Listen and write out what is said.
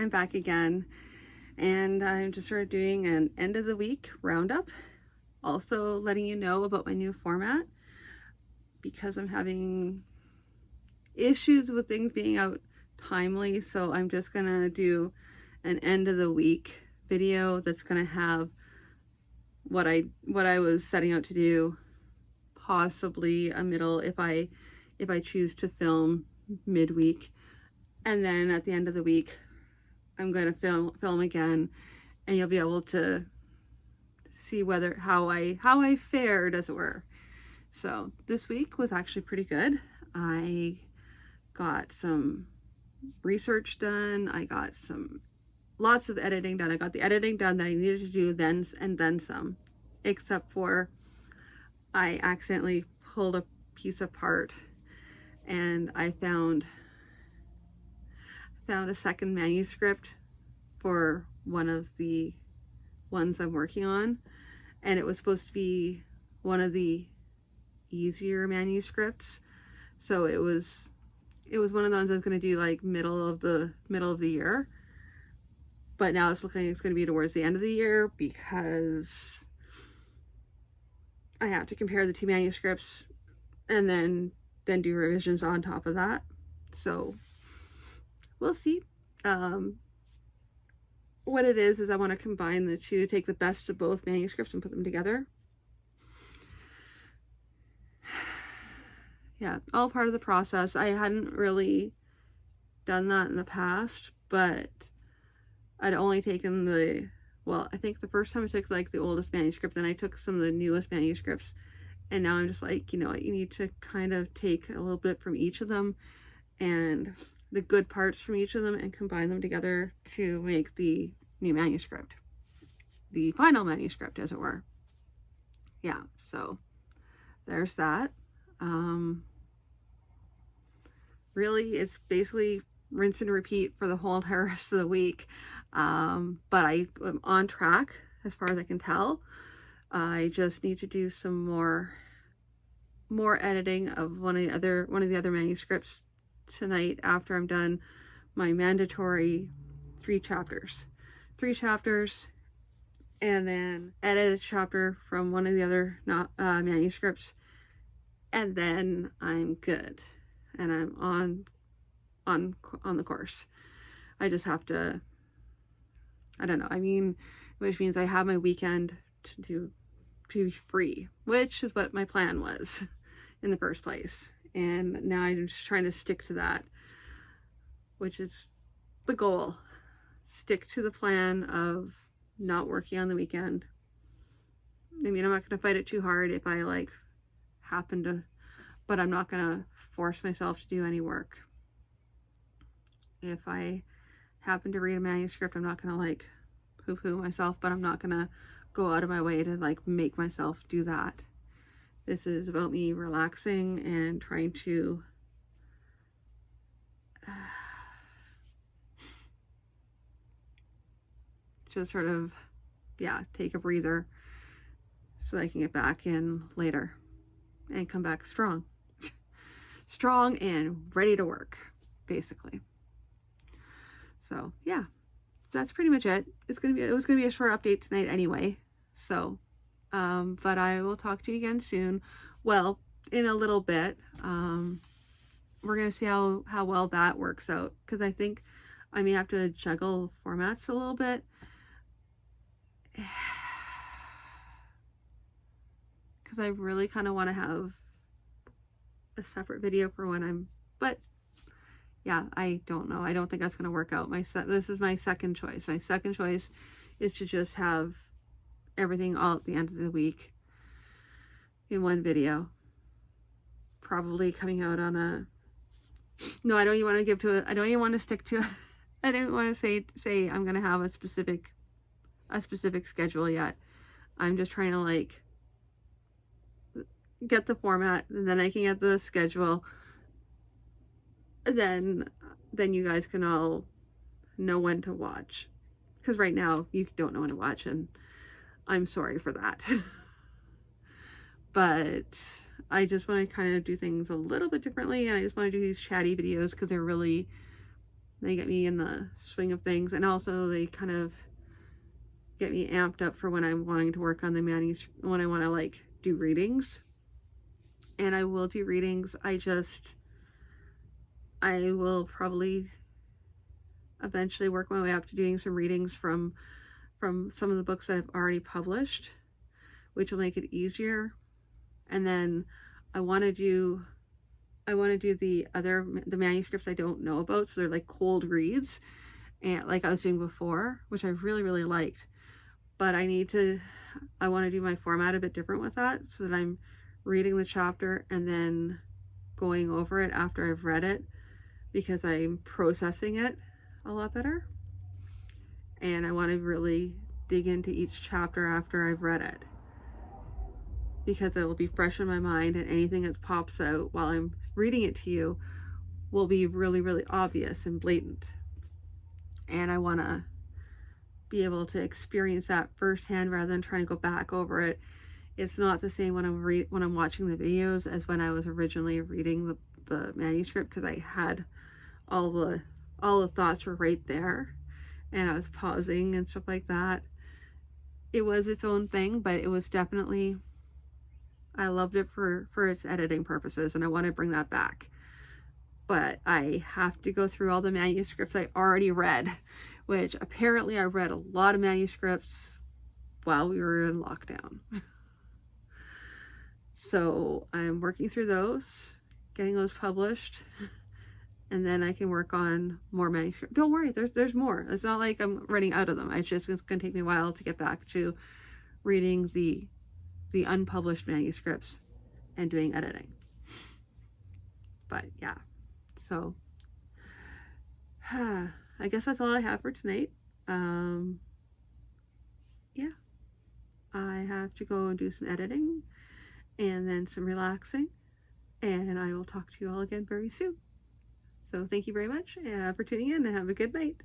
I'm back again, and I'm just sort of doing an end of the week roundup. Also letting you know about my new format because I'm having issues with things being out timely. So I'm just gonna do an end of the week video that's gonna have what I was setting out to do, possibly a middle if I choose to film midweek, and then at the end of the week I'm going to film again, and you'll be able to see how I fared, as it were. So this week was actually pretty good. I got some research done. I got lots of editing done. I got the editing done that I needed to do then and then some, except for I accidentally pulled a piece apart and I found a second manuscript for one of the ones I'm working on, and it was supposed to be one of the easier manuscripts. So it was one of the ones I was going to do like middle of the year, but now it's looking like it's going to be towards the end of the year because I have to compare the two manuscripts and then do revisions on top of that. So we'll see. What it is I want to combine the two, take the best of both manuscripts and put them together. Yeah, all part of the process. I hadn't really done that in the past, but I'd only taken I think the first time I took like the oldest manuscript, then I took some of the newest manuscripts, and now I'm just like, you know what, you need to kind of take a little bit from each of them and the good parts from each of them and combine them together to make the new manuscript, the final manuscript, as it were. Yeah, so there's that. Really, it's basically rinse and repeat for the whole entire rest of the week. But I am on track as far as I can tell. I just need to do some more editing of one of the other manuscripts tonight after I'm done my mandatory 3 chapters, and then edit a chapter from one of the other manuscripts, and then I'm good, and I'm on the course. I just have to, I don't know, which means I have my weekend to be free, which is what my plan was in the first place. And now I'm just trying to stick to that, which is the goal. Stick to the plan of not working on the weekend. I'm not going to fight it too hard if I happen to, but I'm not going to force myself to do any work. If I happen to read a manuscript, I'm not going to poo-poo myself, but I'm not going to go out of my way to make myself do that. This is about me relaxing and trying to just sort of, take a breather so that I can get back in later and come back strong. Strong and ready to work, basically. So, yeah, that's pretty much it. It was going to be a short update tonight anyway. So, but I will talk to you again soon. Well, in a little bit. We're going to see how well that works out, because I think I may have to juggle formats a little bit. Because I really kind of want to have a separate video for when but yeah, I don't know. I don't think that's going to work out. This is my second choice. My second choice is to just have everything all at the end of the week in one video. Probably coming out on no, I don't even want to give to it. I don't even want to stick to it. I don't want to say I'm going to have a specific schedule yet. I'm just trying to get the format, and then I can get the schedule. Then you guys can all know when to watch, because right now you don't know when to watch, and I'm sorry for that. But I just want to kind of do things a little bit differently, and I just want to do these chatty videos because they're really They get me in the swing of things, and also they kind of get me amped up for when I'm wanting to work on the manuscript, when I want to like do readings. And I will do readings. I will probably eventually work my way up to doing some readings from some of the books that I've already published, which will make it easier. And then I want to do the manuscripts I don't know about, so they're like cold reads, and like I was doing before, which I really, really liked. But I want to do my format a bit different with that, so that I'm reading the chapter and then going over it after I've read it, because I'm processing it a lot better. And I want to really dig into each chapter after I've read it, because it will be fresh in my mind, and anything that pops out while I'm reading it to you will be really, really obvious and blatant. And I want to be able to experience that firsthand rather than trying to go back over it. It's not the same when I'm watching the videos as when I was originally reading the manuscript, because I had all the thoughts were right there, and I was pausing and stuff like that. It was its own thing, but it was definitely, I loved it for its editing purposes, and I want to bring that back. But I have to go through all the manuscripts I already read, which apparently I read a lot of manuscripts while we were in lockdown. So I'm working through those, getting those published, and then I can work on more manuscripts. Don't worry, there's more. It's not like I'm running out of them. It's going to take me a while to get back to reading the unpublished manuscripts and doing editing. But yeah, so I guess that's all I have for tonight. Yeah, I have to go and do some editing and then some relaxing, and I will talk to you all again very soon. So thank you very much for tuning in, and have a good night.